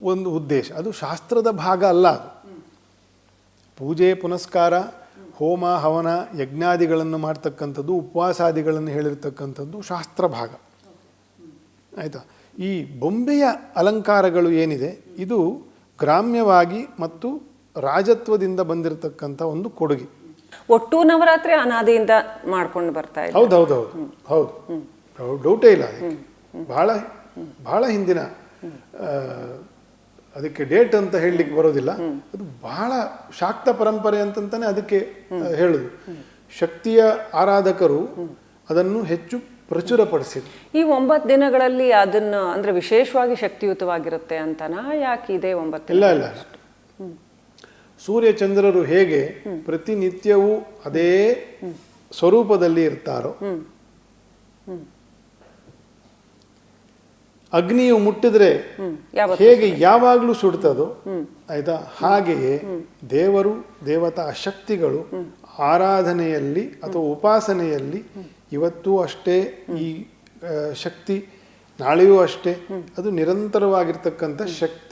ಒಂದು ಉದ್ದೇಶ. ಅದು ಶಾಸ್ತ್ರದ ಭಾಗ ಅಲ್ಲ. ಅದು ಪೂಜೆ ಪುನಸ್ಕಾರ, ಹೋಮ ಹವನ ಯಜ್ಞಾದಿಗಳನ್ನು ಮಾಡ್ತಕ್ಕಂಥದ್ದು, ಉಪವಾಸಾದಿಗಳನ್ನು ಹೇಳಿರ್ತಕ್ಕಂಥದ್ದು ಶಾಸ್ತ್ರ ಭಾಗ. ಆಯಿತಾ? ಈ ಬೊಂಬೆಯ ಅಲಂಕಾರಗಳು ಏನಿದೆ, ಇದು ಗ್ರಾಮ್ಯವಾಗಿ ಮತ್ತು ರಾಜತ್ವದಿಂದ ಬಂದಿರತಕ್ಕಂಥ ಒಂದು ಕೊಡುಗೆ. ಒಟ್ಟು ನವರಾತ್ರಿ ಅನಾದಿಯಿಂದ ಮಾಡ್ಕೊಂಡು ಬರ್ತಾ ಇದೆ. ಹೌದು ಹೌದು ಹೌದು ಹೌದು, ಡೌಟೇ ಇಲ್ಲ. ಬಹಳ ಬಹಳ ಹಿಂದಿನ, ಅದಕ್ಕೆ ಡೇಟ್ ಅಂತ ಹೇಳಲಿಕ್ಕೆ ಬರೋದಿಲ್ಲ. ಅದು ಬಹಳ ಶಾಕ್ತ ಪರಂಪರೆ ಅಂತಂತಾನೆ ಅದಕ್ಕೆ ಹೇಳುದು. ಶಕ್ತಿಯ ಆರಾಧಕರು ಅದನ್ನು ಹೆಚ್ಚು ಪ್ರಚುರಪಡಿಸಿದ್ರು. ಈ 9 ದಿನಗಳಲ್ಲಿ ಅದನ್ನ ಅಂದ್ರೆ ವಿಶೇಷವಾಗಿ ಶಕ್ತಿಯುತವಾಗಿರುತ್ತೆ ಅಂತನಾ? ಯಾಕೆ ಇದೆ 9? ಇಲ್ಲ ಇಲ್ಲ, ಸೂರ್ಯ ಚಂದ್ರರು ಹೇಗೆ ಪ್ರತಿನಿತ್ಯವೂ ಅದೇ ಸ್ವರೂಪದಲ್ಲಿ ಇರ್ತಾರೋ, ಅಗ್ನಿಯು ಮುಟ್ಟಿದ್ರೆ ಹೇಗೆ ಯಾವಾಗಲೂ ಸುಡ್ತದೋ, ಆಯ್ತಾ, ಹಾಗೆಯೇ ದೇವರು ದೇವತಾ ಶಕ್ತಿಗಳು ಆರಾಧನೆಯಲ್ಲಿ ಅಥವಾ ಉಪಾಸನೆಯಲ್ಲಿ ಇವತ್ತೂ ಅಷ್ಟೇ ಈ ಶಕ್ತಿ, ನಾಳೆಯೂ ಅಷ್ಟೇ ಅದು ನಿರಂತರವಾಗಿರ್ತಕ್ಕಂಥ ಶಕ್ತಿ.